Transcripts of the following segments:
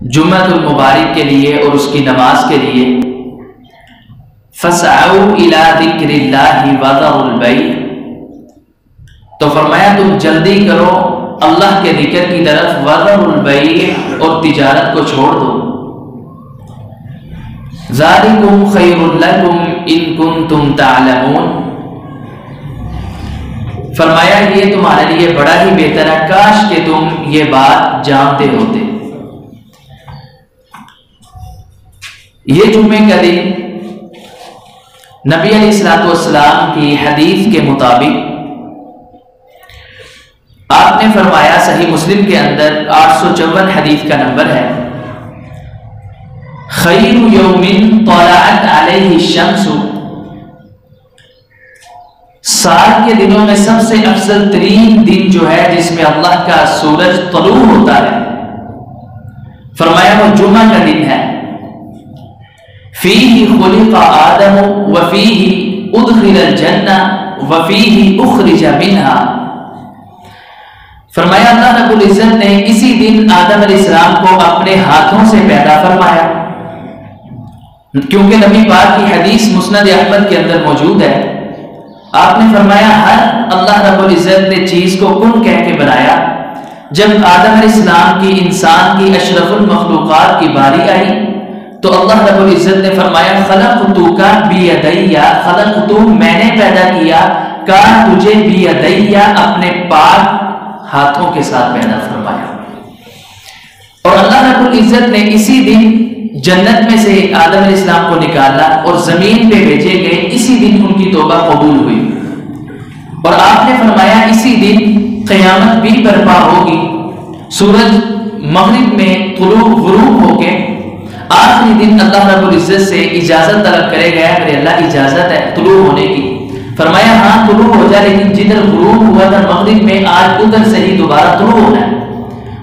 جمعۃ المبارک کے لیے اور اس کی نماز کے لیے فَاسْعَوْا إِلَىٰ ذِكْرِ اللَّهِ وَذَرُوا الْبَيْعَ، تو فرمایا تم جلدی کرو اللہ کے ذکر کی طرف، وَذَرُوا الْبَيْعَ، اور تجارت کو چھوڑ دو، ذَلِكُمْ خَيْرٌ لَكُمْ إِن كُنتُمْ تَعْلَمُونَ، فرمایا یہ تمہارے لیے بڑا ہی بہتر ہے، کاش کہ تم یہ بات جانتے ہوتے۔ یہ جمعے کا دن نبی علیہ الصلوۃ والسلام کی حدیث کے مطابق آپ نے فرمایا، صحیح مسلم کے اندر 854 حدیث کا نمبر ہے، خیر یوم طلعت علیہ الشمس، سال کے دنوں میں سب سے افضل ترین دن جو ہے جس میں اللہ کا سورج طلوع ہوتا ہے، فرمایا وہ جمعہ کا دن ہے، فیہ خلق آدم وفیہ ادخل الجنہ وفیہ اخرج منہا، فرمایا اللہ رب العزت نے اسی دن آدم علیہ السلام کو اپنے ہاتھوں سے پیدا فرمایا، کیونکہ نبی پاک کی حدیث مسند احمد کے اندر موجود ہے، آپ نے فرمایا ہر اللہ رب العزت نے چیز کو کن کہہ کے بنایا، جب آدم علیہ السلام کی انسان کی اشرف المخلوقات کی باری آئی تو اللہ رب العزت نے فرمایا خلقتک بیدی، خلقت میں نے پیدا کیا، کا تجھے بیدی اپنے پاک ہاتھوں کے ساتھ پیدا فرمایا، اور اللہ رب العزت نے اسی دن جنت میں سے آدم علیہ السلام کو نکالا اور زمین پہ بھیجے گئے، اسی دن ان کی توبہ قبول ہوئی، اور آپ نے فرمایا اسی دن قیامت بھی برپا ہوگی، سورج مغرب میں طلوع غروب ہو کے آخری دن اللہ رب العزت سے اجازت طلب کرے گا، میرے اللہ اجازت ہے طلوع ہونے کی، فرمایا ہاں طلوع ہو جائے، لیکن جدھر غروب ہوا تھا مغرب میں آج ادھر سے ہی دوبارہ طلوع ہونا ہے،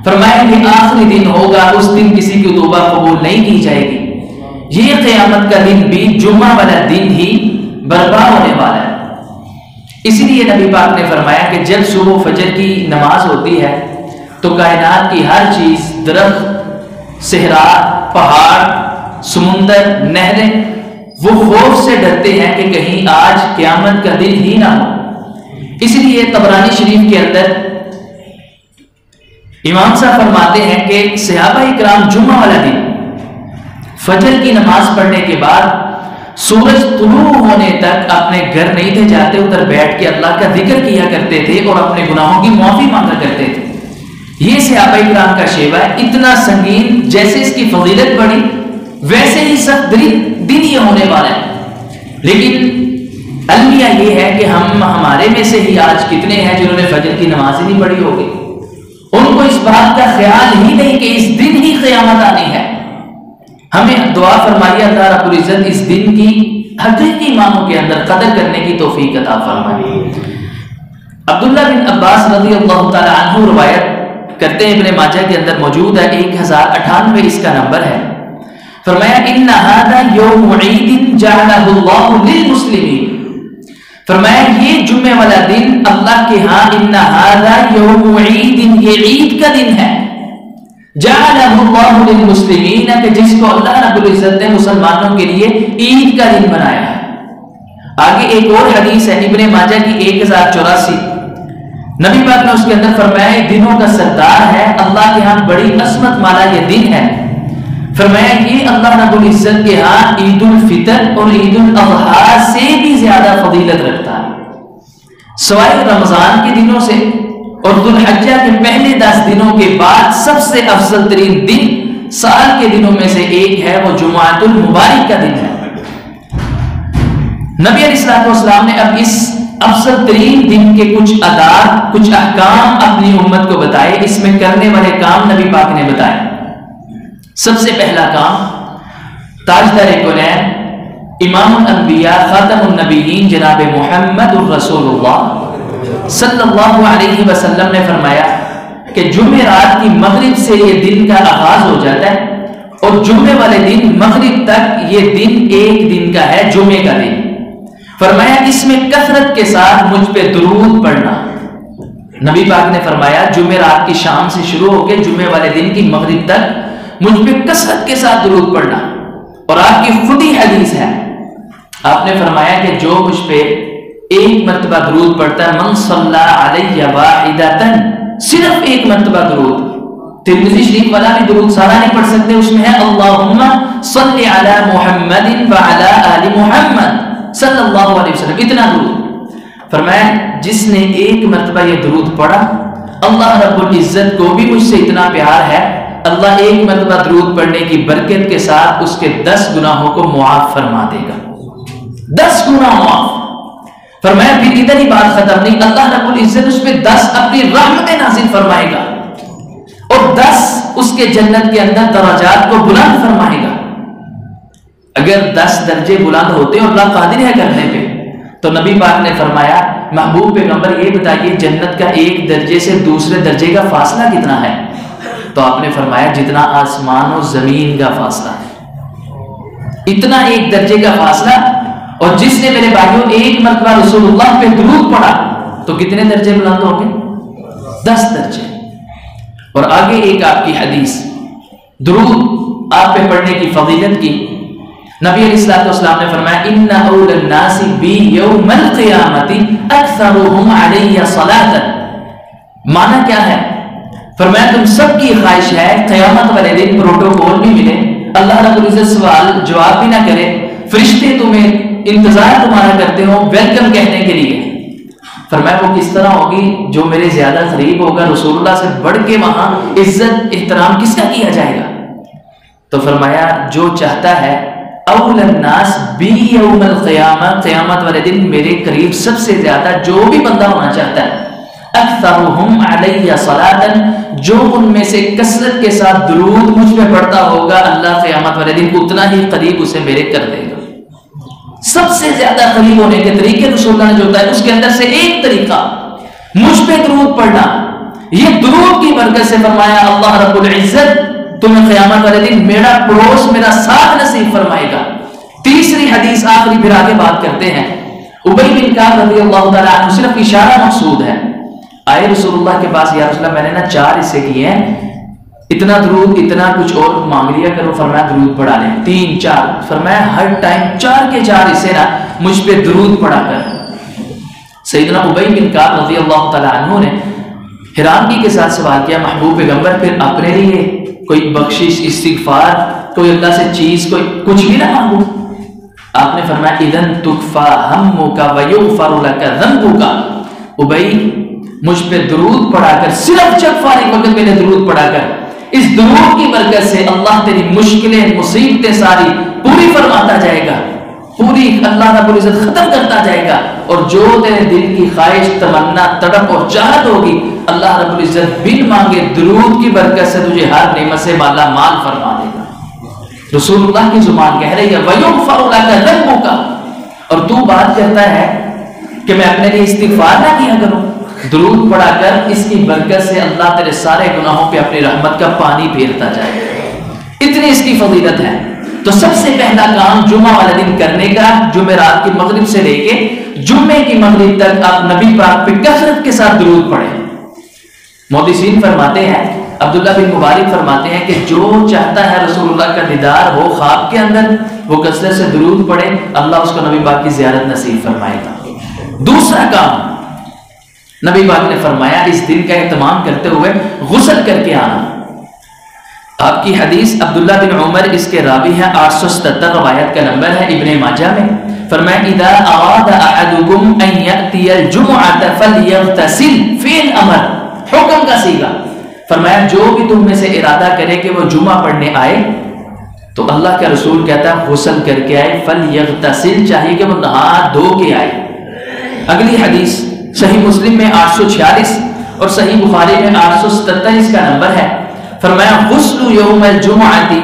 فرمایا کہ آخری دن ہوگا، اس دن کسی کی توبہ قبول نہیں کی جائے گی، یہ قیامت کا دن بھی جمعہ والا دن ہی برپا ہونے والا ہے، اسی لیے نبی پاک نے فرمایا کہ جب صبح فجر کی نماز ہوتی ہے تو کائنات کی ہر چیز، درخت، صحرا، پہاڑ، سمندر، نہریں، وہ خوف سے ڈرتے ہیں کہ کہیں آج قیامت کا دن ہی نہ ہو، اس لیے طبرانی شریف کے اندر امام صاحب فرماتے ہیں کہ صحابہ اکرام جمعہ والا دن فجر کی نماز پڑھنے کے بعد سورج طلوع ہونے تک اپنے گھر نہیں تھے جاتے، ادھر بیٹھ کے اللہ کا ذکر کیا کرتے تھے اور اپنے گناہوں کی معافی مانگا کرتے تھے، یہ صحابہ اکرام کا شیوا ہے، اتنا سنگین، جیسے اس کی فضیلت بڑی ویسے ہی سخت دن یہ ہونے والا ہے، لیکن المیہ یہ ہے کہ ہمارے میں سے ہی آج کتنے ہیں جنہوں نے فجر کی نماز ہی نہیں پڑھی ہوگی، ان کو اس بات کا خیال ہی نہیں کہ اس دن ہی قیامت آنی ہے، ہمیں دعا فرمائیے اللہ رب العزت اس دن کی حقیقی معنوں کے اندر قدر کرنے کی توفیق عطا فرمائے۔ عبداللہ بن عباس رضی اللہ تعالی عنہ روایت کرتے ہیں، ابن ماجہ کے اندر موجود ہے، 1098 اس کا نمبر ہے، فرمایا ان ھذا یوم عید جعلہ اللہ للمسلمین، فرمایا یہ جمعے والا دن اللہ کے ہاں ان ھذا یوم عید، یہ عید کا دن ہے، جعلہ اللہ للمسلمین، کہ جس کو اللہ رب العزت نے مسلمانوں کے لیے عید کا دن بنایا ہے۔ آگے ایک اور حدیث ہے ابن ماجہ کی 1084، نبی پاک نے اس کے اندر فرمایا یہ دنوں کا سردار ہے، اللہ کے ہاں بڑی عظمت والا یہ دن ہے، فرمایا یہ اللہ رب العزت کے ہاں عید الفطر اور عید الاضحیٰ سے بھی زیادہ فضیلت رکھتا ہے، سوائے رمضان کے دنوں سے اور ذو الحجہ کے پہلے 10 دنوں کے بعد سب سے افضل ترین دن سال کے دنوں میں سے ایک ہے، وہ جمعۃ المبارک کا دن ہے۔ نبی علیہ السلام نے اب اس افضل ترین دن کے کچھ آداب، کچھ احکام اپنی امت کو بتائے، اس میں کرنے والے کام نبی پاک نے بتائے۔ سب سے پہلا کام، تاجدار کونین، امام الانبیاء، خاتم النبیین جناب محمد الرسول اللہ صلی اللہ علیہ وسلم نے فرمایا کہ جمعرات کی مغرب سے یہ دن کا آغاز ہو جاتا ہے اور جمعے والے دن مغرب تک یہ دن ایک دن کا ہے، جمعے کا دن، فرمایا اس میں کثرت کے ساتھ مجھ پہ درود پڑھنا، نبی پاک نے فرمایا جمعرات کی شام سے شروع ہو کے جمعے والے دن کی مغرب تک مجھ پہ کثرت کے ساتھ درود پڑھنا. اور آپ کی خود ہی حدیث ہے, آپ نے فرمایا کہ جو مجھ پہ ایک مرتبہ درود پڑھتا ہے, من صلی علیہ واحدۃ, صرف ایک مرتبہ درود. ترمذی شریف والا بھی درود سارا نہیں پڑھ سکتے, اس میں ہے اللہم صلی علی محمد وعلی آل محمد صلی اللہ علیہ وسلم, اتنا درود. فرمایا جس نے ایک مرتبہ یہ درود پڑھا, اللہ رب العزت کو بھی مجھ سے اتنا پیار ہے, اللہ ایک مرتبہ درود پڑھنے کی برکت کے ساتھ اس کے 10 گناہوں کو معاف فرما دے گا. 10 گناہ معاف. فرمایا پھر ادھر ہی بات ختم نہیں, اللہ رب العزت اس پہ 10 اپنی رحمت نازل فرمائے گا اور 10 اس کے جنت کے اندر درجات کو بلند فرمائے گا. اگر 10 درجے بلند ہوتے اور اللہ قادر ہے کرنے پہ, تو نبی پاک نے فرمایا محبوب پیغمبر یہ بتائیے جنت کا ایک درجے سے دوسرے درجے کا فاصلہ کتنا ہے؟ تو آپ نے فرمایا جتنا آسمان و زمین کا فاصلہ ہے, اتنا ایک درجے کا فاصلہ. اور جس نے میرے بھائیوں ایک مرتبہ رسول اللہ پہ درود پڑھا تو کتنے درجے بلند ہوں گے؟ 10 درجے. اور آگے ایک آپ کی حدیث, درود آپ پہ پڑھنے کی فضیلت کی. نبی علیہ الصلوۃ والسلام نے فرمایا ان اول الناس بی یوم القیامت اکثرهم علی صلاۃ. معنی کیا ہے؟ فرمایا تم سب کی خواہش ہے قیامت والے دن پروٹوکول بھی ملے, اللہ رب العزت سوال جواب بھی نہ کرے, فرشتے تمہیں انتظار تمہارا کرتے ہو ویلکم کہنے کے لیے. فرمایا وہ کس طرح ہوگی؟ جو میرے زیادہ قریب ہوگا, رسول اللہ سے بڑھ کے وہاں عزت احترام کس کا کیا جائے گا؟ تو فرمایا جو چاہتا ہے اول الناس بی یوم القیامہ, قیامت والے دن میرے قریب سب سے زیادہ جو بھی بندہ ہونا چاہتا ہے, اکثرهم علی صلاۃ, جو ان میں سے کثرت کے ساتھ درود مجھ پہ پڑھتا ہوگا, اللہ قیامت والے دن اتنا ہی قریب اسے میرے کر دے گا. سب سے زیادہ قریب ہونے کے طریقے رسول اللہ نے جو بتایا اس کے اندر سے ایک طریقہ مجھ پہ درود پڑھنا. یہ درود کی برکت سے فرمایا اللہ رب العزت تمہیں قیامت والے دن میرا پڑوس, میرا ساتھ نصیب فرمائے گا. تیسری حدیث آخری پھر آگے بات کرتے ہیں. ابی بن کعب رضی اللہ تعالیٰ عنہ, صرف اشارہ مقصود ہے, آئے رسول اللہ کے پاس, یا رسول اللہ میں نے 4 حصے کیے ہیں, اتنا درود اتنا کچھ اور مانگ لیا کرو. فرمایا درود پڑھا لیں 3 4. فرمایا ہر ٹائم 4 کے 4 حصے نا مجھ پہ درود پڑھا کر. سیدنا ابی بن کعب رضی اللہ تعالیٰ عنہ نے حیرانگی کے ساتھ سوال کیا محبوب پیغمبر پھر اپنے لیے کوئی بخشش, استغفار, کوئی اللہ سے چیز, کوئی کچھ بھی نہ مانگو؟ آپ نے فرمایا اذن تکفا ہمک ویغفر لک ذنبک. ابی مجھ پہ درود پڑھا کر, صرف جب فارغ وقت میں نے درود پڑھا کر, اس درود کی برکت سے اللہ تیری مشکلیں مصیبتیں ساری پوری فرماتا جائے گا, پوری اللہ رب العزت ختم کرتا جائے گا. اور جو تیرے دل کی خواہش, تمنا, تڑپ اور چاہت ہوگی, اللہ رب العزت بن مانگے درود کی برکت سے تجھے ہر نعمت سے مالا مال فرما دے گا. رسول اللہ کی زبان کہہ رہی ہے وَيُغْفَرُ لَكَ ذَنبُكَ, اور تو بات کرتا ہے کہ میں اپنے لیے استغفار نہ کیا کروں. درود پڑھا کر اس کی برکت سے اللہ تیرے سارے گناہوں پہ اپنی رحمت کا پانی پھیرتا جائے گا. اتنی اس کی فضیلت ہے. تو سب سے پہلا کام جمعہ والے دن کرنے کا, جمعرات کی مغرب سے لے کے جمعے کی مغرب تک آپ نبی پاک پہ کثرت کے ساتھ درود پڑھیں. محدثین فرماتے ہیں, عبداللہ بن مبارک فرماتے ہیں کہ جو چاہتا ہے رسول اللہ کا دیدار ہو خواب کے اندر, وہ کثرت سے درود پڑھے, اللہ اس کو نبی پاک کی زیارت نصیب فرمائے گا. دوسرا کام نبی پاک نے فرمایا اس دن کا اہتمام کرتے ہوئے غسل کر کے آنا. آپ کی حدیث عبداللہ بن عمر اس کے راوی ہیں, 877 روایت کا نمبر ہے ابن ماجہ میں. فرمایا اذا اراد احدكم ان ياتي الجمعه فليغتسل, فعل امر, حکم کا صیغہ. فرمایا جو بھی تم میں سے ارادہ کرے کہ وہ جمعہ پڑھنے آئے, تو اللہ کا رسول کہتا ہے غسل کر کے آئے. فلیغتسل, چاہیے کہ وہ نہا دھو کے آئے. اگلی حدیث صحیح مسلم میں 846 اور صحیح بخاری میں 847 اس کا نمبر ہے. فرمایا غسل یوم الجمعہ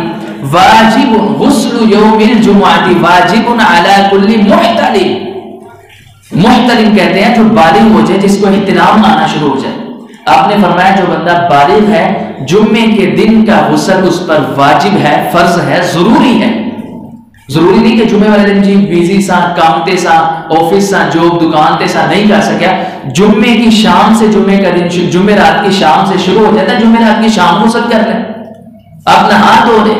واجب, غسل یوم الجمعہ واجب علی کل محتلم. محتلم کہتے ہیں جو بالغ ہو جائے, جس کو احتلام آنا شروع ہو جائے. آپ نے فرمایا جو بندہ بالغ ہے, جمعے کے دن کا غسل اس پر واجب ہے, فرض ہے, ضروری ہے. ضروری نہیں کہ جمعے والے دن جی بیزی سا, کامتے سا, آفس سا, جاب دکان تے سا نہیں کر سکیا. جمعے کی شام سے, جمعے کا دن جمعے رات کی شام سے شروع ہو جاتا ہے, جمعے رات کی شام غسل کر لیں, آپ نہا دھو لیں.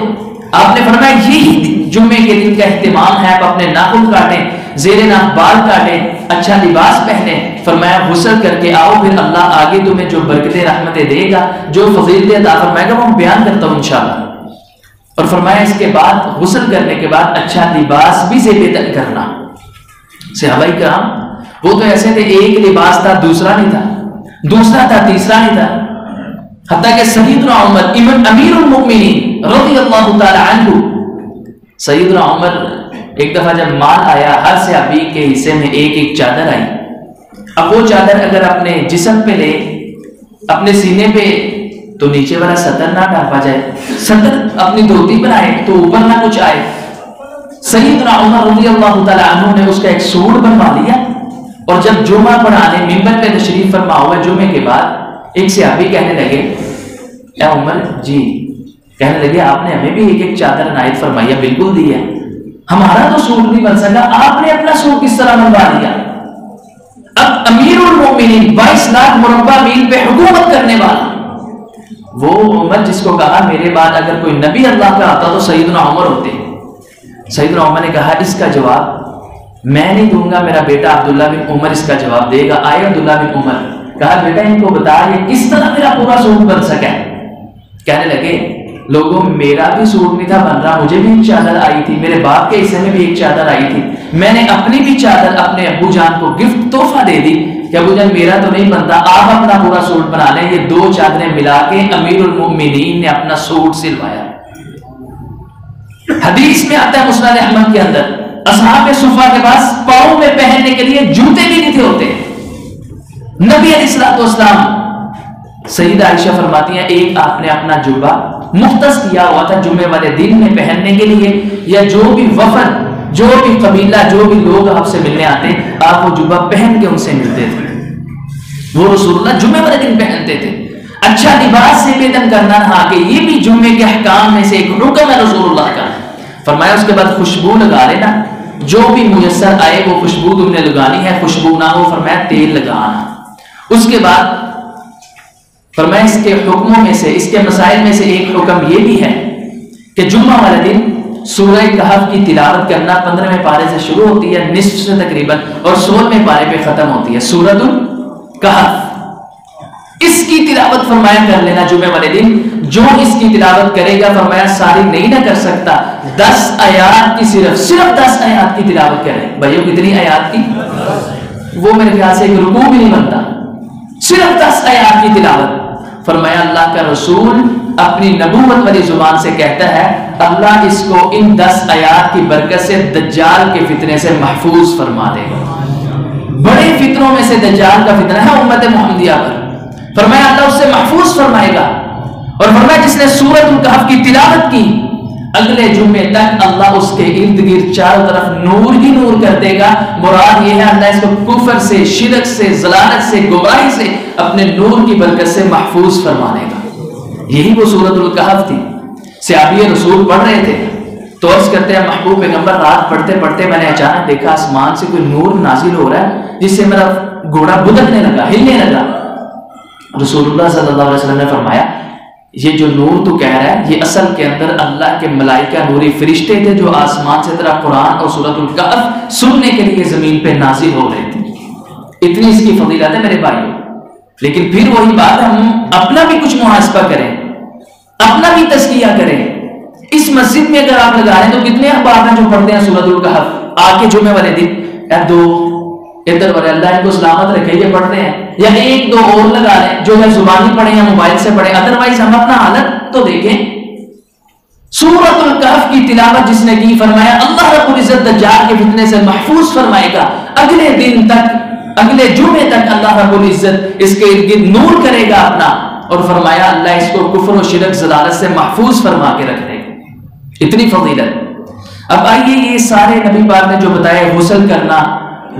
آپ نے فرمایا یہی جمعے کے دن کا اہتمام ہے, آپ اپنے ناخن کاٹیں, زیر ناک بال کاٹیں, اچھا لباس پہنیں. فرمایا غسل کر کے آؤ, پھر اللہ آگے تمہیں جو برکتیں رحمتیں دے گا, جو فضیلتیں عطا فرمائے گا, وہ بیان کرتا ہوں انشاءاللہ. اور فرمایا اس کے بعد غسل کرنے کے بعد اچھا لباس بھی زیب تن کرنا. صحابہ کرام وہ تو ایسے تھے, ایک لباس تھا دوسرا نہیں تھا, دوسرا تھا تیسرا نہیں تھا. حتیٰ کہ سیدنا عمر امیر المؤمنین رضی اللہ تعالی عنہ, سیدنا عمر ایک دفعہ جب مال آیا, ہر صحابی کے حصے میں ایک ایک چادر آئی. اب وہ چادر اگر اپنے جسم پہ لے, اپنے سینے پہ, تو نیچے والا سطر نہ ڈھانپا جائے, سطر اپنی دھوتی پر آئے تو اوپر نہ کچھ آئے. سیدنا عمر رضی اللہ تعالی عنہ نے اس کا ایک سوٹ بنوا لیا, اور جب جمعہ پڑھانے منبر پہ تشریف فرما ہوا جمعے کے بعد, ایک صحابی کہنے لگے اے عمر جی, کہنے لگے آپ نے ہمیں بھی ایک ایک چادر عنایت فرمائی ہے, بالکل دی ہے, ہمارا تو سوٹ نہیں بن سکا, آپ نے اپنا سوٹ کس طرح بنوا لیا. اب امیر المومنین 22 لاکھ مربع میل پہ حکومت کرنے والا, وہ عمر جس کو کہا میرے بعد اگر کوئی نبی اللہ کا آتا تو سیدنا عمر ہوتے. سیدنا عمر نے کہا اس کا جواب میں نہیں دوں گا, میرا بیٹا عبداللہ بن عمر اس کا جواب دے گا. آئے عبداللہ بن عمر, کہا بیٹا ان کو بتا یہ کس طرح میرا پورا سوٹ بن سکا ہے. کہنے لگے لوگوں میرا بھی سوٹ نہیں تھا بن رہا, مجھے بھی ایک چادر آئی تھی, میرے باپ کے حصے میں بھی ایک چادر آئی تھی, میں نے اپنی بھی چادر اپنے ابو جان کو گفٹ تحفہ دے دی کہ ابو جان میرا تو نہیں بنتا, آپ اپنا پورا سوٹ بنا لیں. یہ دو چادریں ملا کے امیر المؤمنین نے اپنا سوٹ سلوایا. حدیث میں آتا ہے مسند احمد کے اندر, اصحاب صفہ کے پاس پاؤں میں پہننے کے لیے جوتے بھی نہیں تھے ہوتے. نبی علیہ الصلوۃ والسلام, سیدہ عائشہ فرماتی ہیں ایک آپ نے اپنا جبہ مختص کیا ہوا تھا جمعے والے دن میں پہننے کے لیے, یا جو بھی وفد, جو بھی قبیلہ, جو بھی لوگ آپ سے ملنے آتے آپ وہ جبہ پہن کے ان سے ملتے تھے. وہ رسول اللہ جمعے والے دن پہنتے تھے. اچھا لباس سے بیدن کرنا تھا کہ یہ بھی جمعے کے احکام میں سے ایک حکم ہے رسول اللہ کا. فرمایا اس کے بعد خوشبو لگا لینا, جو بھی میسر آئے وہ خوشبو تم نے لگانی ہے, خوشبو نہ ہو فرمایا تیل لگانا. اس کے بعد فرمایا اس کے حکموں میں سے, اس کے مسائل میں سے ایک حکم یہ بھی ہے کہ جمعہ والے دن سورہ کہف کی تلاوت کرنا 15ویں پارے سے شروع ہوتی ہے, نصف سے تقریباً, اور 16ویں پارے پہ ختم ہوتی ہے سورۃ الکہف. اس کی تلاوت فرمایا کر لینا جمعے والے دن. جو اس کی تلاوت کرے گا فرمایا ساری نہیں نہ کر سکتا, 10 آیات کی صرف 10 آیات کی تلاوت کرے. بھائیو کتنی آیات کی؟ وہ میرے خیال سے ایک رکوع بھی نہیں بنتا, صرف 10 آیات کی تلاوت. فرمایا اللہ کا رسول اپنی نبوت والی زبان سے کہتا ہے اللہ اس کو ان 10 آیات کی برکت سے دجال کے فتنے سے محفوظ فرما دے گا. بڑے فتنوں میں سے دجال کا فتنہ ہے امت محمدیہ پر. فرمایا اللہ اس سے محفوظ فرمائے گا. اور فرمایا جس نے سورۃ الکہف کی تلاوت کی اگلے جمعے تک اللہ اس کے ارد گرد چاروں طرف نور ہی نور کر دے گا. مراد یہ ہے اللہ اس کو کفر سے, شرک سے, ضلالت سے, گمراہی سے اپنے نور کی برکت سے محفوظ فرمانے گا. یہی وہ سورۃ الکہف تھی. صحابی رسول پڑھ رہے تھے تو عرض کرتے ہیں محبوب پیغمبر رات پڑھتے پڑھتے میں نے اچانک دیکھا آسمان سے کوئی نور نازل ہو رہا ہے جس سے میرا گھوڑا بدکنے لگا, ہلنے لگا. رسول اللہ صلی اللہ علیہ وسلم نے فرمایا یہ جو نور تو کہہ رہا ہے یہ اصل کے اندر اللہ کے ملائکہ نوری فرشتے تھے جو آسمان سے تیرا قرآن اور سورۃ الکہف سننے کے لیے زمین پہ نازل ہو رہے تھے. اتنی اس کی فضیلت ہے میرے بھائیوں. لیکن پھر وہی بات ہم اپنا بھی کچھ محاسبہ کریں, اپنا بھی تزکیہ کریں. اس مسجد میں اگر آپ لگا رہے ہیں تو کتنے احباب ہیں جو پڑھتے ہیں سورۃ الکہف آ کے جمعے والے دن, یا 2 ادھر والے اللہ ان کو سلامت رکھے یہ پڑھتے ہیں, یا 1-2 اور لگا لیں جو ہے زبانی پڑھیں یا موبائل سے پڑھیں. ادروائز ہم اپنا حالت تو دیکھیں. سورۃ الکہف کی تلاوت جس نے کی فرمایا اللہ رب العزت دجال کے فتنے سے محفوظ فرمائے گا. اگلے دن تک, اگلے جمعے تک اللہ رب العزت اس کے ارد گرد نور کرے گا اپنا, اور فرمایا اللہ اس کو کفر و شرک ضلالت سے محفوظ فرما کے رکھ دے گا. اتنی فضیلت. اب آئیے یہ سارے نبی پاک نے جو بتایا, غسل کرنا,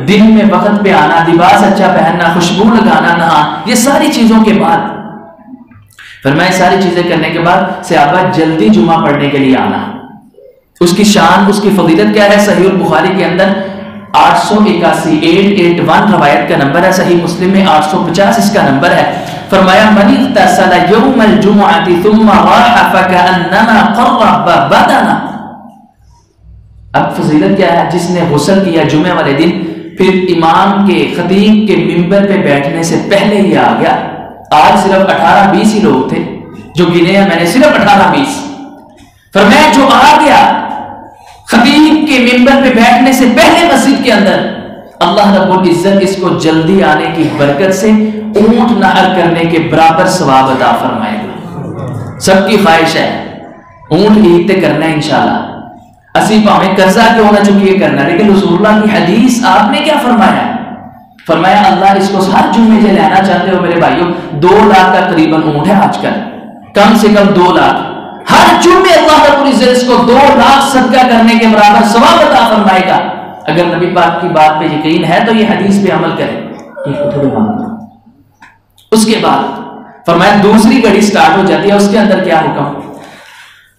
دن میں وقت پہ آنا, لباس اچھا پہننا, خوشبو لگانا, نہا, یہ ساری چیزوں کے بعد فرمایا ساری چیزیں کرنے کے بعد صحابہ جلدی جمعہ پڑھنے کے لیے آنا. اس کی شان, اس کی فضیلت کیا ہے؟ صحیح البخاری کے اندر 881 روایت کا نمبر ہے, صحیح مسلم میں 850 اس کا نمبر ہے. فرمایا من اغتسل یوم الجمعۃ ثم راح فکأنما قرب بدنا. اب فضیلت کیا ہے؟ جس نے غسل کیا جمعے والے دن، پھر امام کے خطیب کے منبر پہ بیٹھنے سے پہلے ہی آ گیا. آج صرف 18-20 ہی لوگ تھے جو گنے ہیں میں نے، صرف 18-20. فرمایا جو آ گیا خطیب کے منبر پہ بیٹھنے سے پہلے مسجد کے اندر، اللہ رب العزت اس کو جلدی آنے کی برکت سے اونٹ نحر کرنے کے برابر ثواب عطا فرمائے گا. سب کی خواہش ہے اونٹ عید تے کرنا ہے انشاءاللہ. اسی پاویں قرضہ کیوں نہ چکیے کرنا، لیکن رسول اللہ کی حدیث آپ نے کیا فرمایا؟ فرمایا اللہ اس کو ہر جمعے سے لینا چاہتے ہو میرے بھائیوں، 2 لاکھ کا قریباً اونٹ ہے آج کل، کم سے کم 2 لاکھ. ہر جمعے اللہ رب العزت اس کو 2 لاکھ صدقہ کرنے کے برابر ثواب عطا فرمائے گا. اگر نبی پاک کی بات پہ یقین ہے تو یہ حدیث پہ عمل کریں. اس کے بعد فرمایا دوسری گھڑی سٹارٹ ہو جاتی ہے. اس کے اندر کیا حکم؟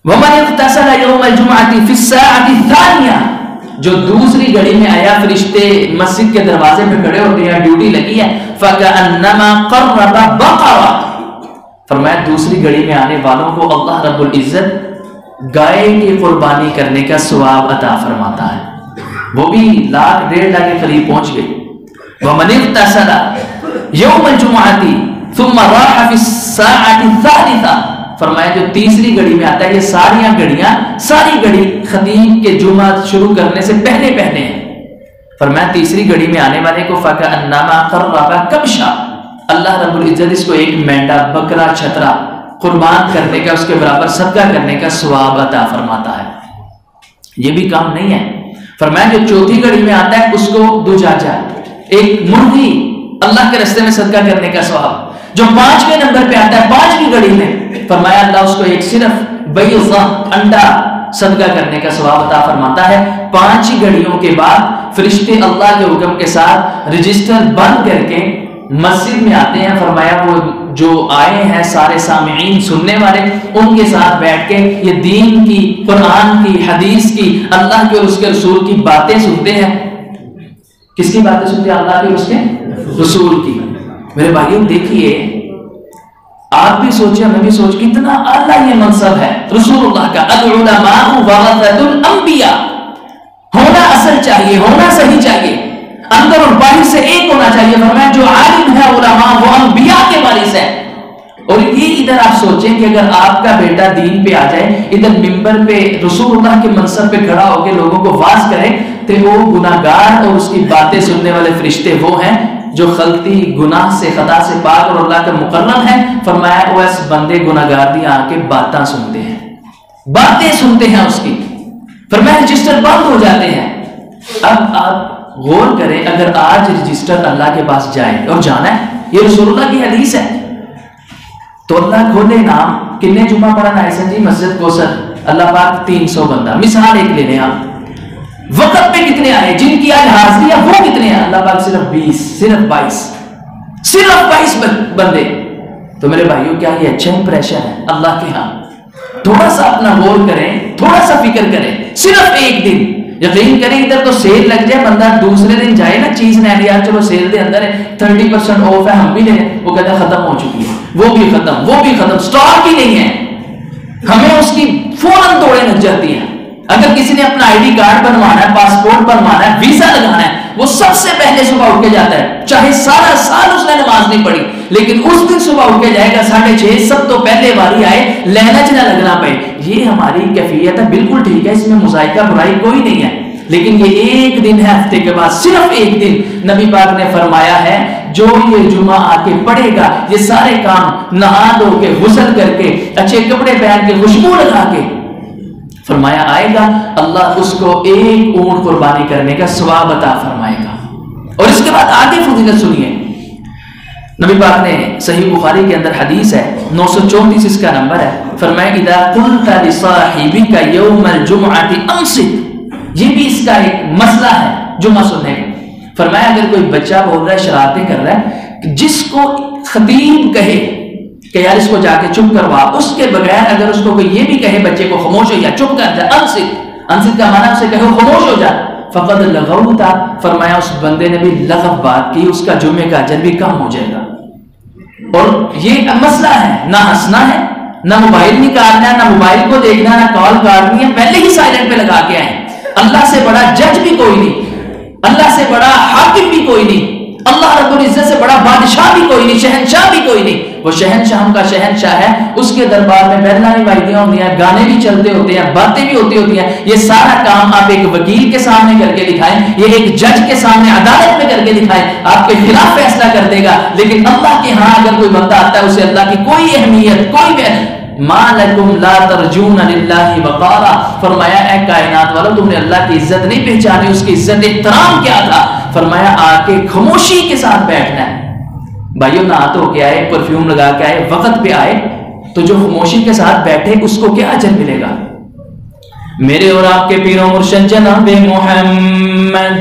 وَمَنِ اغْتَسَلَ يَوْمَ الْجُمْعَةِ فِي السَّاعَةِ الثَّانِيَةِ، جو دوسری گھڑی میں آیا، فرشتے مسجد کے دروازے پہ کھڑے ہوتے ہیں، ڈیوٹی لگی ہے. فَكَأَنَّمَا قَرَّبَ بَقَرَةً، فرمایا دوسری گھڑی میں آنے والوں کو اللہ رب العزت گائے کی قربانی کرنے کا ثواب عطا فرماتا ہے. وہ بھی 1.5 لاکھ کے قریب پہنچ گئی. وَمَنِ اغْتَسَلَ يَوْمَ الْجُمْعَةِ ثُمَّ رَاحَ فِي السَّاعَةِ الثَّالِثَةِ، فرمایا جو تیسری گھڑی میں آتا ہے، یہ ساری گھڑی خطیب کے جمعہ شروع کرنے سے پہلے ہیں. فرمایا تیسری گھڑی میں آنے والے کو فَكَأَنَّمَا قَرَّبَ كَبْشًا، اللہ رب العزت اس کو ایک مینڈا، بکرا، چھترا قربان کرنے کا، اس کے برابر صدقہ کرنے کا ثواب عطا فرماتا ہے. یہ بھی کام نہیں ہے. فرمایا جو چوتھی گھڑی میں آتا ہے اس کو دوجاجا، ایک مرغی اللہ کے راستے میں صدقہ کرنے کا ثواب. جو 5ویں نمبر پہ آتا ہے 5ویں گھڑی میں، فرمایا اللہ اس کو ایک صرف بیضہ، انڈا صدقہ کرنے کا ثواب عطا فرماتا ہے. 5 گھڑیوں کے بعد فرشتے اللہ کے حکم کے ساتھ رجسٹر بند کر کے مسجد میں آتے ہیں. فرمایا وہ جو آئے ہیں سارے سامعین سننے والے، ان کے ساتھ بیٹھ کے یہ دین کی، قرآن کی، حدیث کی، اللہ کے اور اس کے رسول کی باتیں سنتے ہیں. کس کی باتیں سنتے ہیں؟ اللہ کے اور اس کے رسول کی. میرے بھائیوں دیکھیے، آپ بھی سوچیں، میں بھی سوچ، کتنا اعلیٰ یہ منصب ہے رسول اللہ کا. العلماء ورثۃ الانبیاء، ہونا اصل چاہیے، ہونا صحیح چاہیے، اندر اور باہر سے ایک ہونا چاہیے. فرمایا جو عالم ہے علماء وہ انبیاء کے وارث ہے. اور یہ ادھر آپ سوچیں کہ اگر آپ کا بیٹا دین پہ آ جائے، ادھر منبر پہ رسول اللہ کے منصب پہ کھڑا ہو کے لوگوں کو واعظ کرے، تو وہ گناہگار اور اس کی باتیں سننے والے فرشتے وہ ہیں جو خلطی، گناہ سے، خطا سے پاک اور اللہ کا مقرب ہے. فرمایا وہ اس بندے گناہگار دی آ کے باتیں سنتے ہیں اس کی. فرمایا رجسٹر بند ہو جاتے ہیں. اب آپ غور کریں، اگر آج رجسٹر اللہ کے پاس جائے اور جانا ہے، یہ رسول اللہ کی حدیث ہے، تو اللہ کھولے نام کتنے جمعہ پڑھنا ہے سر جی مسجد کو سر اللہ پاک 300 بندہ، مثال ایک لے لیں آپ. وقت پہ کتنے آئے جن کی آج حاضری ہے وہ کتنے ہیں؟ اللہ پاک صرف 20، صرف 22 بندے. تو میرے بھائیوں کیا یہ اچھا امپریشن ہے اللہ کے ہاں؟ تھوڑا سا اپنا غور کریں، تھوڑا سا فکر کریں. صرف ایک دن، یقین کریں ادھر تو سیل لگ جائے، بندہ دوسرے دن جائے نا چیز نہ لیا، چلو سیل دے اندر ہے 30% آف ہے، ہم بھی لیں، وہ کہتا ہے ختم ہو چکی ہے، وہ بھی ختم، سٹاک ہی نہیں ہے. ہمیں اس کی فوراً دوڑیں لگ جاتی ہیں. اگر کسی نے اپنا آئی ڈی کارڈ بنوانا ہے، پاسپورٹ بنوانا ہے، ویزا لگانا ہے، وہ سب سے پہلے صبح اٹھ کے جاتا ہے، چاہے سارا سال اس نے نماز نہیں پڑھی، لیکن اس دن صبح اٹھ کے جائے گا 6:30، سب تو پہلے باری آئے، لہنچ نہ لگنا پڑے. یہ ہماری کیفیت ہے، بالکل ٹھیک ہے، اس میں مذائقہ برائی کوئی نہیں ہے. لیکن یہ ایک دن ہے ہفتے کے بعد، صرف ایک دن. نبی پاک نے فرمایا ہے جو یہ جمعہ آ کے پڑھے گا، یہ سارے کام نہا دھو کے، غسل کر کے، اچھے کپڑے پہن کے، خوشبو لگا کے، فرمایا آئے گا، اللہ اس کو ایک اونٹ قربانی کرنے کا ثواب عطا فرمائے گا. اور اس کے بعد آگے فضیلت سنیے. نبی پاک نے صحیح بخاری کے اندر حدیث ہے 934 اس کا نمبر ہے. فرمایا اذا قلت لصاحبك يوم الجمعة انصت، یہ بھی اس کا ایک مسئلہ ہے جمعہ سننے کا. فرمایا اگر کوئی بچہ بول رہا ہے، شرارتیں کر رہا ہے، جس کو خطیب کہے کہ یار اس کو جا کے چپ کروا، اس کے بغیر اگر اس کو کوئی یہ بھی کہے بچے کو خاموش ہو جا، چپ کر جا، انصت کا معنی اسے کہو خاموش ہو جا، فقد لغوتا، فرمایا اس بندے نے بھی لغو بات کی، اس کا جمعے کا اجر بھی کم ہو جائے گا. اور یہ مسئلہ ہے، نہ ہنسنا ہے، نہ موبائل نکالنا ہے، نہ موبائل کو دیکھنا، نہ کال کاٹنی ہے، پہلے ہی سائلنٹ پہ لگا کے آئیں۔ اللہ سے بڑا جج بھی کوئی نہیں، اللہ سے بڑا حاکم بھی کوئی نہیں، اللہ رب العزت سے بڑا بادشاہ بھی کوئی نہیں، شہنشاہ بھی کوئی نہیں۔ وہ شہنشاہوں کا شہنشاہ ہے، اس کے دربار میں بیلانی وائدیاں ہوتی ہیں، گانے بھی چلتے ہوتے ہیں، باتیں بھی ہوتی ہیں۔ یہ سارا کام آپ ایک وکیل کے سامنے کر کے دکھائیں، یہ ایک جج کے سامنے عدالت میں کر کے دکھائیں، آپ کے خلاف فیصلہ کر دے گا۔ لیکن اللہ کے ہاں اگر کوئی بندہ آتا ہے، اسے اللہ کی کوئی اہمیت، کوئی ما لکم لا ترجون للہ وقارا، فرمایا اے کائنات والو تم نے اللہ کی عزت نہیں پہچانی، اس کی عزت احترام کیا تھا؟ فرمایا آ کے خاموشی کے ساتھ بیٹھنا ہے۔ بھائیو نہا دھو کے آئے، پرفیوم لگا کے آئے، وقت پہ آئے، تو جو خاموشی کے ساتھ بیٹھے اس کو کیا اجر ملے گا؟ میرے اور آپ کے پیر و مرشد جناب محمد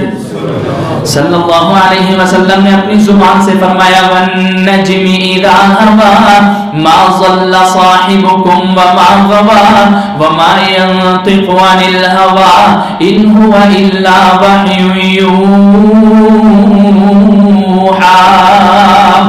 صلی اللہ علیہ وسلم نے اپنی زبان سے فرمایا وَالنَّجْمِ إِذَا هَوَىٰ مَا ضَلَّ صَاحِبُكُمْ وَمَا غَوَىٰ وَمَا يَنطِقُ عَنِ الْهَوَىٰ إِنْ هُوَ إِلَّا وَحْيٌ يُوحَىٰ۔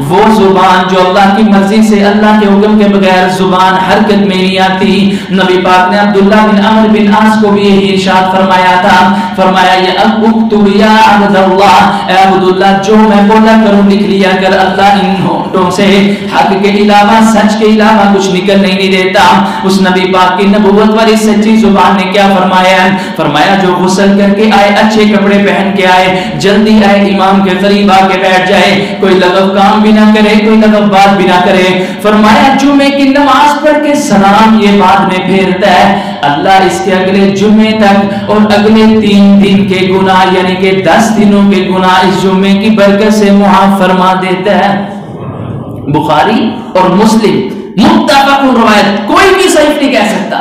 وہ زبان جو اللہ کی مرضی سے، اللہ کے حکم کے بغیر زبان حرکت میں نہیں آتی۔ نبی پاک نے عبداللہ بن عمرو بن عاص کو بھی یہی ارشاد فرمایا تھا، فرمایا یہ اکتب یا عبد اللہ، اے عبداللہ جو میں بولا کروں لکھ لیا کر، اللہ ان ہونٹوں سے حق کے علاوہ، سچ کے علاوہ کچھ نکل نہیں دیتا۔ اس نبی پاک کی نبوت والی سچی زبان نے کیا فرمایا؟ فرمایا جو غسل کر کے آئے، اچھے کپڑے پہن کے آئے، جلدی آئے، امام کے قریب آ کے بیٹھ جائے، کوئی لغو کام بھی نہ کرے، کوئی لغو بات بھی نہ کرے۔ فرمایا جمعے کی نماز پڑھ کے سلام یہ بعد میں پھیرتا ہے، اللہ اس کے اگلے جمعے تک اور اگلے 3 دن کے گناہ یعنی کہ 10 دنوں کے گناہ اس جمعے کی برکت سے معاف فرما دیتا ہے۔ بخاری اور مسلم متفق روایت، کوئی بھی صحیح نہیں کہہ سکتا۔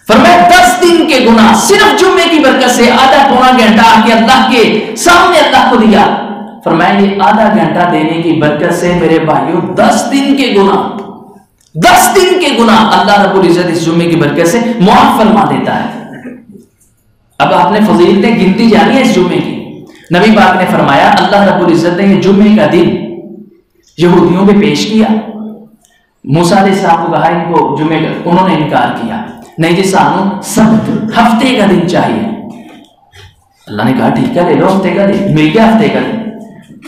فرمایا 10 دن کے گناہ صرف جمعے کی برکت سے آدھا پونا گھنٹہ آ کے اللہ کے سامنے اللہ کو دیا۔ فرمایا یہ آدھا گھنٹہ دینے کی برکت سے میرے بھائیوں 10 دن کے گناہ، 10 دن کے گناہ اللہ رب العزت اس جمعے کی برکت سے معاف فرما دیتا ہے۔ اب آپ نے فضیلتیں گنتی جانی ہے اس جمعے کی۔ نبی پاک نے فرمایا اللہ رب العزت نے یہ جمعے کا دن یہودیوں پہ پیش کیا۔ موسیٰ علیہ السلام کو کہا ان کو جمعے کا، انہوں نے انکار کیا، نہیں جی سانو سبت ہفتے کا دن چاہیے۔ اللہ نے کہا ٹھیک ہے لے لو ہفتے کا دن، مل گیا ہفتے کا دن۔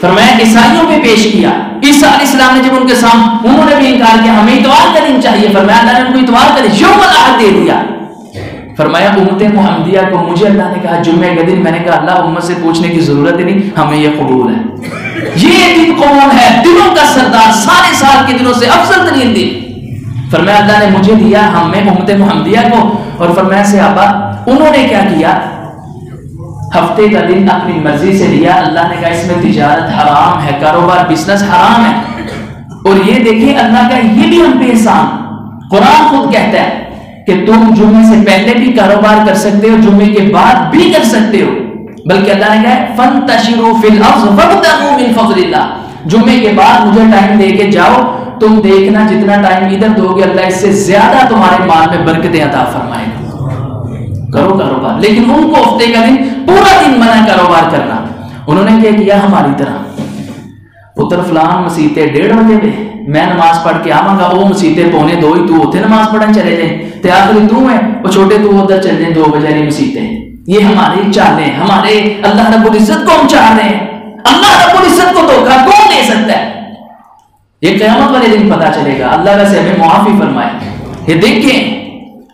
فرمایا عیسائیوں پہ پیش کیا، عیسیٰ علیہ السلام نے جب ان کے سامنے، انہوں نے بھی انکار کیا ہمیں اتوار کا دن چاہیے۔ فرمایا اللہ نے ان کو اتوار کا دن یوم الاحد دے دیا۔ فرمایا امت محمدیہ کو مجھے اللہ نے کہا جمعے کا دن، میں نے کہا اللہ امت سے پوچھنے کی ضرورت ہی نہیں، ہمیں یہ قبول ہے، یہ دن قبول ہے، دنوں کا سردار، سارے سال کے دنوں سے افضل ترین دن۔ فرمایا اللہ نے مجھے دیا، ہمیں امت محمدیہ کو۔ اور فرمایا صحابہ انہوں نے کیا کیا؟ ہفتے کا دن اپنی مرضی سے لیا۔ اللہ نے کہا اس میں تجارت حرام ہے، کاروبار بزنس حرام ہے۔ اور یہ دیکھیں اللہ کا یہ بھی ہم پہ احسان، قرآن خود کہتا ہے کہ تم جمعے سے پہلے بھی کاروبار کر سکتے ہو، جمعے کے بعد بھی کر سکتے ہو، بلکہ اللہ نے کہا فَانْتَشِرُوا فِي الْأَرْضِ وَابْتَغُوا مِنْ فَضْلِ اللَّهِ، جمعے کے بعد مجھے ٹائم دے کے جاؤ، تم دیکھنا جتنا ٹائم ادھر دو گے اللہ اس سے زیادہ تمہارے مال میں برکتیں عطا فرمائے گا۔ کرو کاروبار، لیکن ان کو ہفتے کا دن پورا دن منع کاروبار کرنا۔ انہوں نے کیا کیا ہماری طرح، پتر فلان مسیتے 1:30 بجے پہ میں نماز پڑھ کے آواں گا، وہ مسیتے 1:45 ہی تو اتنے نماز پڑھن چلے جائیں، تے آخری تو ہے وہ چھوٹے تو ادھر چل جائیں 2 بجے والی مسیتے۔ یہ ہماری چالیں، ہمارے اللہ رب العزت کو ہم چاہ رہے ہیں۔ اللہ رب العزت کو دھوکہ کون دے سکتا ہے؟ یہ قیامت والے دن پتا چلے گا، اللہ ویسے ہمیں معافی فرمائے۔ یہ دیکھیں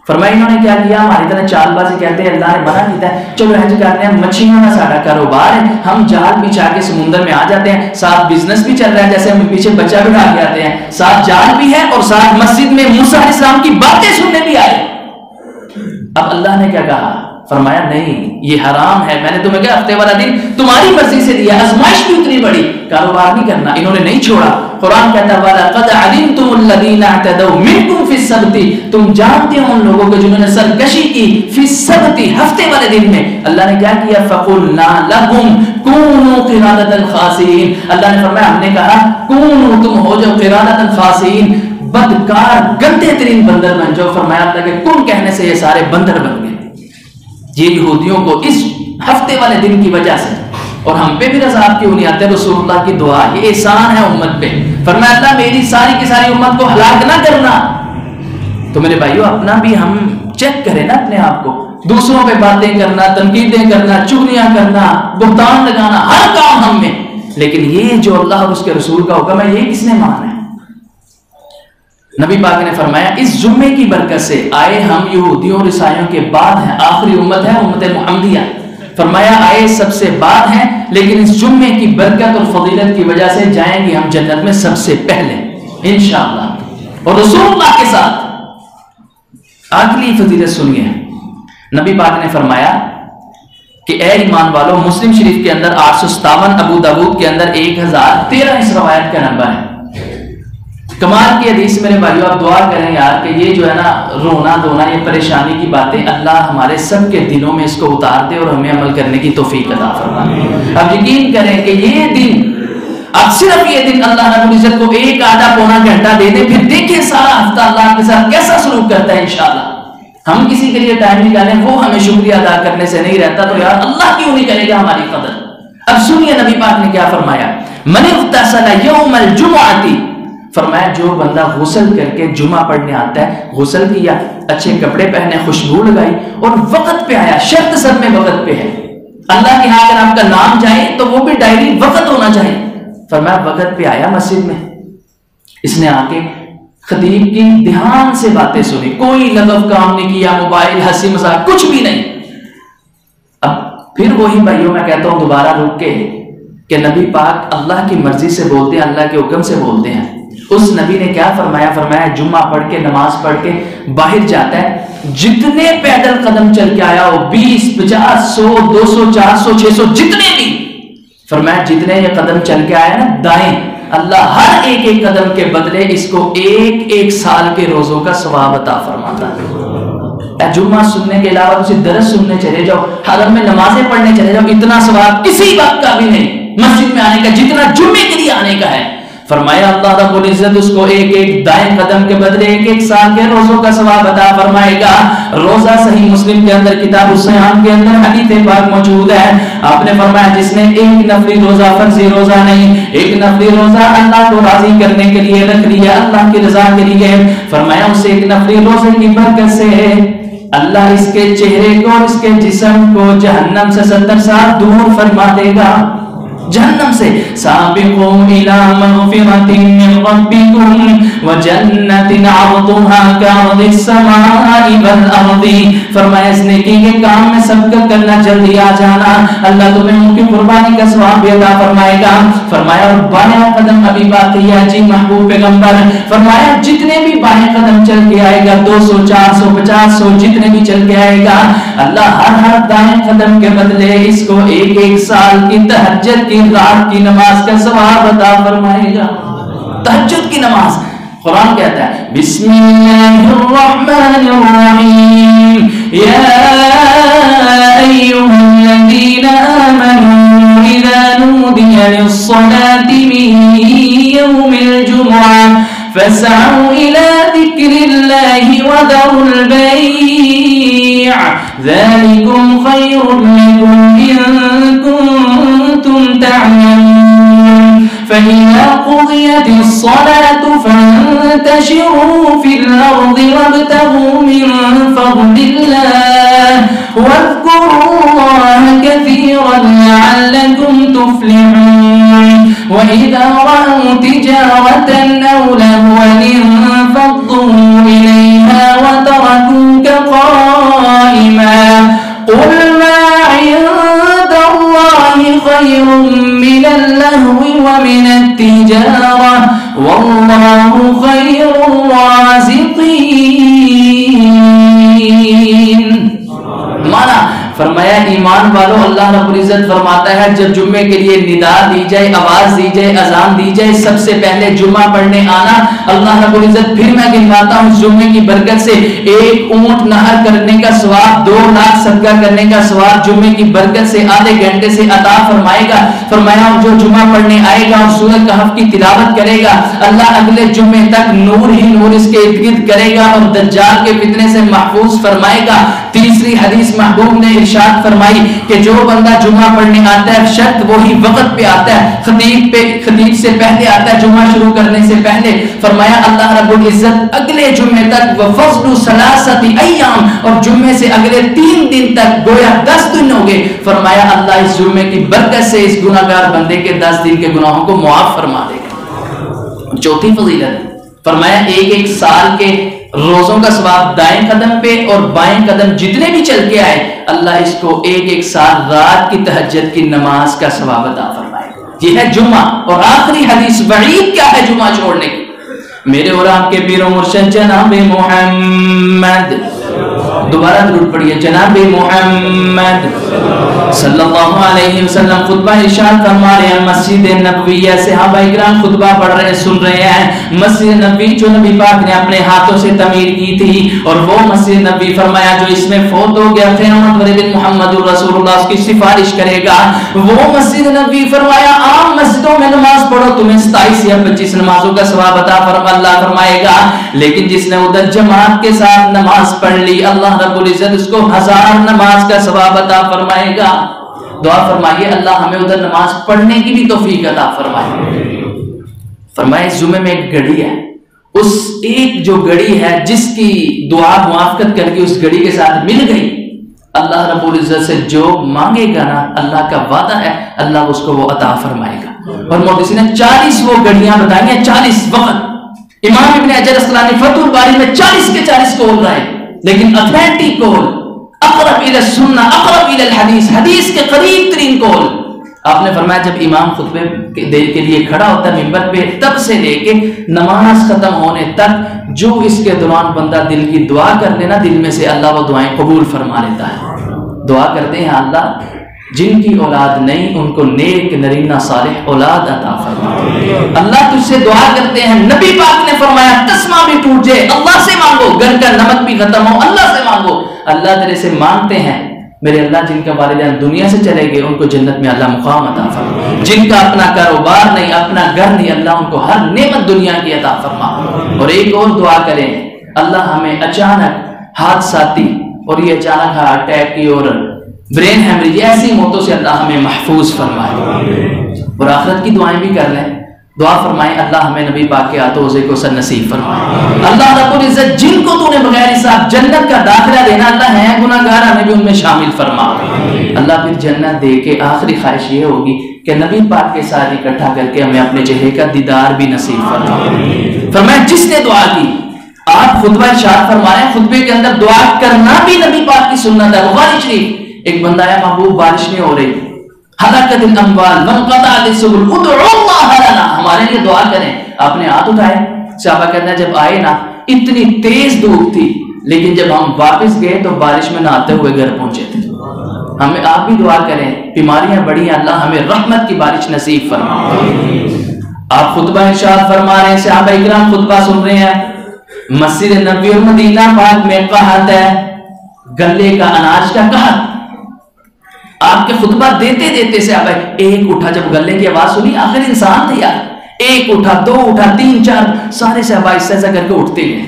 فرمایا انہوں نے کیا کیا، ہماری طرح چال بازی کہتے ہیں، اللہ نے منع کیتا ہے چلو ہنج کرتے ہیں، مچھلیوں کا سارا کاروبار ہے، ہم جال بچھا کے سمندر میں آ جاتے ہیں، ساتھ بزنس بھی چل رہا ہے، جیسے ہم پیچھے بچہ بٹھا کے آتے ہیں، ساتھ جال بھی ہے اور ساتھ مسجد میں موسیٰ علیہ السلام کی باتیں سننے بھی آئے۔ اب اللہ نے کیا کہا؟ فرمایا نہیں یہ حرام ہے، میں نے تمہیں کہا ہفتے والا دن تمہاری مرضی سے دیا، آزمائش بھی اتنی بڑی، کاروبار نہیں کرنا، انہوں نے نہیں چھوڑا۔ قرآن کہتا ہے وَلَقَدْ عَلِمْتُمُ الَّذِينَ اعْتَدَوْا مِنْكُمْ فِي السَّبْتِ، تم جانتے ہو ان لوگوں کو جنہوں نے سرکشی کی فی السبت، ہفتے والے دن میں۔ اللہ نے کیا کیا؟ فَقُلْنَا لَهُمْ كُونُوا قِرَادَةً خَاسِئِينَ، اللہ نے فرمایا ہم نے کہا کونوا تم ہو جاؤ قِرَادَةً خَاسِئِينَ، بدکار گندے ترین بندر بن جاؤ۔ فرمایا اللہ کے کن کہنے سے یہ سارے بندر بن گئے۔ یہ یہودیوں کو اس ہفتے والے دن کی وجہ سے، اور ہم پہ بھی عذاب کیوں نہیں آتے؟ رسول اللہ کی دعا، یہ احسان ہے امت پہ۔ فرمایا اللہ میری ساری کی ساری امت کو ہلاک نہ کرنا. تو میرے بھائیو اپنا بھی ہم چیک کریں نا اپنے آپ کو. دوسروں پہ باتیں کرنا, تنقیدیں کرنا, چغلیاں کرنا, بہتان لگانا, ہر کام ہم میں, لیکن یہ جو اللہ اور اس کے رسول کا حکم ہے یہ کس نے مانا ہے؟ نبی پاک نے فرمایا اس جمعے کی برکت سے آئے ہم یہودیوں اور عیسائیوں کے بعد ہیں, آخری امت ہے امت محمدیہ. فرمایا آئے سب سے بعد ہیں لیکن اس جمعے کی برکت اور فضیلت کی وجہ سے جائیں گے ہم جنت میں سب سے پہلے انشاءاللہ. اور رسول اللہ کے ساتھ اگلی فضیلت سنیے. نبی پاک نے فرمایا کہ اے ایمان والو, مسلم شریف کے اندر 857, ابو داود کے اندر 1013 اس روایت کا نمبر ہے. کمال کی حدیث میرے بھائیو, آپ دعا کریں یار کہ یہ جو ہے نا رونا دھونا, یہ پریشانی کی باتیں اللہ ہمارے سب کے دلوں میں اس کو اتار دے اور ہمیں عمل کرنے کی توفیق عطا فرمائے. اب یقین کریں کہ یہ دن, اب صرف یہ دن اللہ رب العزت کو ایک آدھا پونا گھنٹہ دے دے, پھر دیکھیں سارا ہفتہ اللہ آپ کے ساتھ کیسا سلوک کرتا ہے انشاءاللہ. ہم کسی کے لیے ٹائم نکالیں, وہ ہمیں شکریہ ادا کرنے سے نہیں رہتا, تو یار اللہ کیوں نہیں کرے گا ہماری قدر. اب سنیے نبی پاک نے کیا فرمایا. من اغتسل یوم الجمعۃ, فرمایا جو بندہ غسل کر کے جمعہ پڑھنے آتا ہے, غسل کیا, اچھے کپڑے پہنے, خوشبو لگائی اور وقت پہ آیا, شرط سب میں وقت پہ ہے. اللہ کے ہاں اگر آپ کا نام جائے تو وہ بھی ڈائری وقت ہونا چاہیے. فرمایا وقت پہ آیا مسجد میں, اس نے آ کے خطیب کی دھیان سے باتیں سنی, کوئی لغو کام نہیں کیا, موبائل, ہنسی مذاق کچھ بھی نہیں. اب پھر وہی بھائیوں میں کہتا ہوں دوبارہ رک کے کہ نبی پاک اللہ کی مرضی سے بولتے ہیں, اللہ کے حکم سے بولتے ہیں. اس نبی نے کیا فرمایا, فرمایا جمعہ پڑھ کے نماز پڑھ کے باہر جاتا ہے, جتنے پیدل قدم چل کے آیا ہو, 20, 50, 100, 200, 400, 600 جتنے بھی, فرمایا جتنے یہ قدم چل کے آیا نا دائیں, اللہ ہر ایک ایک قدم کے بدلے اس کو ایک سال کے روزوں کا ثواب عطا فرماتا ہے. جمعہ سننے کے علاوہ اسے درس سننے چلے جاؤ, حرم میں نمازیں پڑھنے چلے جاؤ, اتنا ثواب کسی وقت کا بھی نہیں مسجد میں آنے کا جتنا جمعے کے لیے آنے کا ہے. فرمایا اللہ رب العزت اس کو ایک ایک دائیں قدم کے بدلے ایک سال کے روزوں کا ثواب عطا فرمائے گا. روزہ صحیح مسلم کے اندر کتاب الصیام کے اندر حدیث پاک موجود ہے. آپ نے فرمایا جس نے ایک نفلی روزہ, فرضی روزہ نہیں, ایک نفلی روزہ اللہ کو راضی کرنے کے لیے رکھ لیا, اللہ کی رضا کے لیے, فرمایا اسے ایک نفلی روزے کی برکت سے اللہ اس کے چہرے کو اور اس کے جسم کو جہنم سے 70 سال دور فرما دے گا. جہنم سے سابقوا الى مغفرۃ من ربکم وجنۃ عرضها كعرض السماء والارض. فرمایا اس نیکی کے کام میں سبقت کرنا, جلدی آ جانا, اللہ تمہیں ان کی قربانی کا ثواب بھی عطا فرمائے گا. فرمایا اور بائیں قدم ابھی باقی ہے جی محبوب پیغمبر, فرمایا جتنے بھی بائیں قدم چل کے آئے گا, 200, 400, 50, 100 جتنے بھی چل کے آئے گا, اللہ ہر دائیں قدم کے بدلے اس کو ایک سال کی تہجد کی رات کی نماز کا ثواب عطا فرمائے گا. تہجد کی نماز, قرآن کہتا ہے بسم اللہ الرحمن الرحیم یا ایھا الذین آمنوا اذا نودی للصلاة من یوم الجمعہ فاسعوا الى ذکر اللہ وذروا البیع ذلکم خیر لکم ان کنتم تعلمون فإذا قضيت الصلاة فانتشروا في الأرض وابتغوا من فضل الله واذكروا الله كثيرا لعلكم تفلحون وإذا رأوا تجارة أو لهوا انفضوا إليها وتركوك قائما قل ما عند الله خير من اللهو ومن التجارة والله خير الرازقين. مانا فرمایا ایمان والو, اللہ رب العزت فرماتا ہے جب جمعے کے لیے ندا دی جائے, آواز دی جائے, اذان دی جائے, سب سے پہلے جمعہ پڑھنے آنا. اللہ رب العزت پھر میں گنواتا ہوں جمعے کی برکت سے ایک اونٹ نہر کرنے کا ثواب, 2 لاکھ صدقہ کرنے کا ثواب جمعے کی برکت سے آدھے گھنٹے سے عطا فرمائے گا. فرمایا جو جمعہ پڑھنے آئے گا اور سورۃ کہف کی تلاوت کرے گا, اللہ اگلے جمعے تک نور ہی نور اس کے ارد گرد کرے گا اور دجال کے فتنے سے محفوظ فرمائے گا. تیسری حدیث محبوب نے ارشاد فرمائی کہ جو بندہ جمعہ پڑھنے آتا ہے شرط وہی وقت پہ آتا ہے، خطیب سے پہلے آتا ہے، جمعہ شروع کرنے سے پہلے۔ فرمایا اللہ رب العزت اگلے جمعے تک وفضل ثلاثۃ ایام، اور جمعے سے اگلے 3 دن تک گویا 10 دن ہو گئے، فرمایا اللہ اس جمعے کی برکت سے اس گناہگار بندے کے 10 دن کے گناہوں کو معاف فرما دے گا۔ چوتھی فضیلت فرمایا ایک سال کے روزوں کا ثواب دائیں قدم پہ اور بائیں قدم جتنے بھی چل کے آئے اللہ اس کو ایک سال رات کی تہجد کی نماز کا ثواب عطا فرمائے گا۔ یہ ہے جمعہ۔ اور آخری حدیث وعید کیا ہے جمعہ چھوڑنے کی؟ میرے اور آپ کے پیر و مرشد جناب محمد، دوبارہ درود پڑھیے، جناب محمد صلی اللہ علیہ وسلم خطبہ ارشاد فرما رہے ہیں، مسجد نبویہ صحابہ اکرام خطبہ پڑھ رہے ہیں، سن رہے ہیں، مسجد نبوی جو نبی پاک نے اپنے ہاتھوں سے تعمیر کی تھی، اور وہ مسجد نبوی فرمایا جو اس میں فوت ہو گیا قیامت والے دن محمد الرسول اللہ اس کی سفارش کرے گا۔ وہ مسجد نبوی فرمایا عام مسجدوں میں نماز پڑھو تمہیں 27 یا 25 نمازوں کا ثواب عطا اللہ فرمائے گا، لیکن جس نے ادھر جماعت کے ساتھ نماز پڑھ لی اللہ رب العزت اس کو 1000 نماز کا ثواب عطا فرمائے گا۔ دعا فرمائیے اللہ ہمیں ادھر نماز پڑھنے کی بھی توفیق عطا فرمائے۔ فرمائے اس جمعے میں ایک گھڑی ہے، اس ایک جو گھڑی ہے جس کی دعا موافقت کر کے اس گھڑی کے ساتھ مل گئی، اللہ رب العزت سے جو مانگے گا نا اللہ کا وعدہ ہے اللہ اس کو وہ عطا فرمائے گا۔ اور محدثین نے 40 وہ گھڑیاں بتائی ہیں، 40 وقت۔ امام ابن حجر اسقلانی فتح الباری میں 40 کے 40 قول رہے، لیکن اتھینٹک قول اقرب الی السنہ اقرب الی الحدیث، حدیث کے قریب ترین قول۔ آپ نے فرمایا جب امام خطبے کے لیے کھڑا ہوتا ہے ممبر پہ تب سے لے کے نماز ختم ہونے تک جو اس کے دوران بندہ دل کی دعا کر لینا دل میں سے اللہ وہ دعائیں قبول فرما لیتا ہے۔ دعا کرتے ہیں اللہ جن کی اولاد نہیں ان کو نیک نرینہ صالح اولاد عطا فرما۔ اللہ تجھ سے دعا کرتے ہیں، نبی پاک نے فرمایا تسمہ بھی ٹوٹ جائے اللہ سے مانگو، گھر کا نمک بھی ختم ہو اللہ سے مانگو۔ اللہ تیرے سے مانگتے ہیں میرے اللہ جن کا والدین دنیا سے چلے گئے ان کو جنت میں اللہ مقام عطا فرما، جن کا اپنا کاروبار نہیں اپنا گھر نہیں اللہ ان کو ہر نعمت دنیا کی عطا فرما۔ اور ایک اور دعا کریں اللہ ہمیں اچانک حادثاتی اور یہ اچانک ہارٹ اٹیک کی اور برین ہیمریج ایسی موتوں سے اللہ ہمیں محفوظ فرمائے۔ اور آخرت کی دعائیں بھی کر لیں، دعا فرمائیں اللہ ہمیں نبی پاک کے ہاتھوں سے کو سر نصیب فرمائے۔ اللہ رب العزت جن کو تو نے بغیر حساب جنت کا داخلہ دینا اللہ ہے گناہگار ہمیں بھی ان میں شامل فرما۔ اللہ پھر جنت دے کے آخری خواہش یہ ہوگی کہ نبی پاک کے ساتھ اکٹھا کر کے ہمیں اپنے چہرے کا دیدار بھی نصیب فرمائے۔ فرمایا جس نے دعا کی، آپ خطبہ ارشاد فرما رہے ہیں خطبے کے اندر دعا کرنا بھی نبی پاک کی سنت ہے۔ بخاری شریف ایک بندہ ہے محبوب بارش نہیں ہو رہی، ہلاکت الاموال وانقطاعت السبل ادعوا اللہ لنا، ہمارے لیے دعا کریں۔ آپ نے ہاتھ اٹھائے، صحابہ کہتے ہیں جب آئے نا اتنی تیز دھوپ تھی لیکن جب ہم واپس گئے تو بارش میں نہاتے ہوئے گھر پہنچے تھے۔ ہمیں آپ بھی دعا کریں، بیماریاں بڑی ہیں اللہ ہمیں رحمت کی بارش نصیب فرمائے۔ آپ خطبہ ارشاد فرما رہے ہیں، صحابہ اکرام خطبہ سن رہے ہیں، مسجد نبوی اور مدینہ پاک میں قحط ہے، گلے کا اناج کا قحط۔ آپ کے خطبہ دیتے دیتے سے آپ ایک اٹھا، جب گلے کی آواز سنی آخر انسان تھے یار، ایک اٹھا دو اٹھا تین چار سارے صحابہ ایسا کر کے اٹھتے گئے۔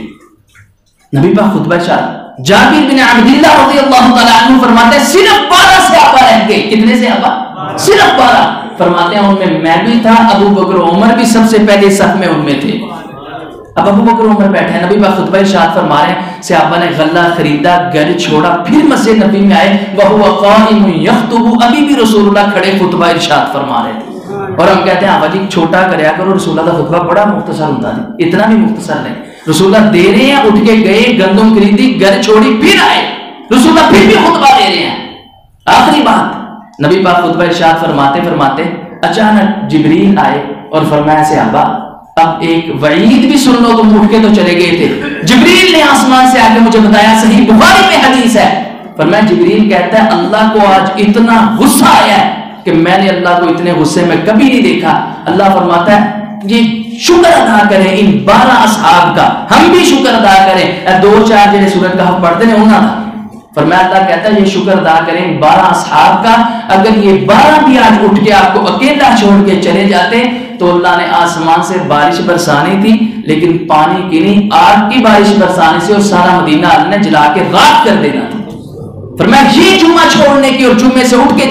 نبی پاک خطبہ ارشاد، جابر بن عبداللہ رضی اللہ تعالیٰ عنہ فرماتے ہیں صرف 12 صحابہ رہ گئے۔ کتنے صحابہ؟ صرف 12۔ فرماتے ہیں ان میں میں بھی تھا، ابو بکر عمر بھی سب سے پہلے صف میں ان میں تھے۔ اب ابو بکر عمر بیٹھے ہیں، نبی پاک خطبہ ارشاد فرما رہے ہیں، صحابہ نے غلہ خریدا، گھر چھوڑا، پھر مسجد نبی میں آئے، وَهُوَ قَائِمٌ يَخْطُبُ، ابھی بھی رسول اللہ کھڑے خطبہ ارشاد فرما رہے تھے۔ اور ہم کہتے ہیں آبا جی چھوٹا کریا کرو، رسول اللہ کا خطبہ بڑا مختصر ہوتا ہے، اتنا بھی مختصر نہیں۔ رسول اللہ دے رہے ہیں، اٹھ کے گئے، گندم خریدی، گھر چھوڑی، پھر آئے، رسول اللہ پھر بھی خطبہ دے رہے ہیں۔ آخری بات نبی پاک خطبہ ارشاد فرماتے اچانک جبریل آئے اور فرمایا صحابہ اب ایک وعید بھی سن لو، تم اٹھ کے تو چلے گئے تھے۔ جبریل نے آسمان سے آ کے مجھے بتایا، صحیح بخاری میں حدیث ہے، فرمایا جبریل کہتا ہے اللہ کو آج اتنا غصہ آیا ہے کہ میں نے اللہ کو اتنے غصے میں کبھی نہیں دیکھا۔ اللہ فرماتا ہے یہ شکر ادا کریں ان 12 اصحاب کا، ہم بھی شکر ادا کریں۔ 2-4 جڑے سورۃ کہف پڑھتے ہیں انہاں دا فرمایا اللہ کہتا ہے یہ شکر ادا کریں 12 اصحاب کا، اگر یہ 12 بھی آج اٹھ کے آپ کو اکیلا چھوڑ کے چلے جاتے تو اللہ نے آسمان سے بارش برسانی تھی، لیکن پانی کی نہیں آگ کی بارش برسانے سے اور سارا مدینہ اللہ نے جلا کے راکھ کر دینا تھا۔ فرمایا یہ جمعہ چھوڑنے کی اور جمعے سے اٹھ کے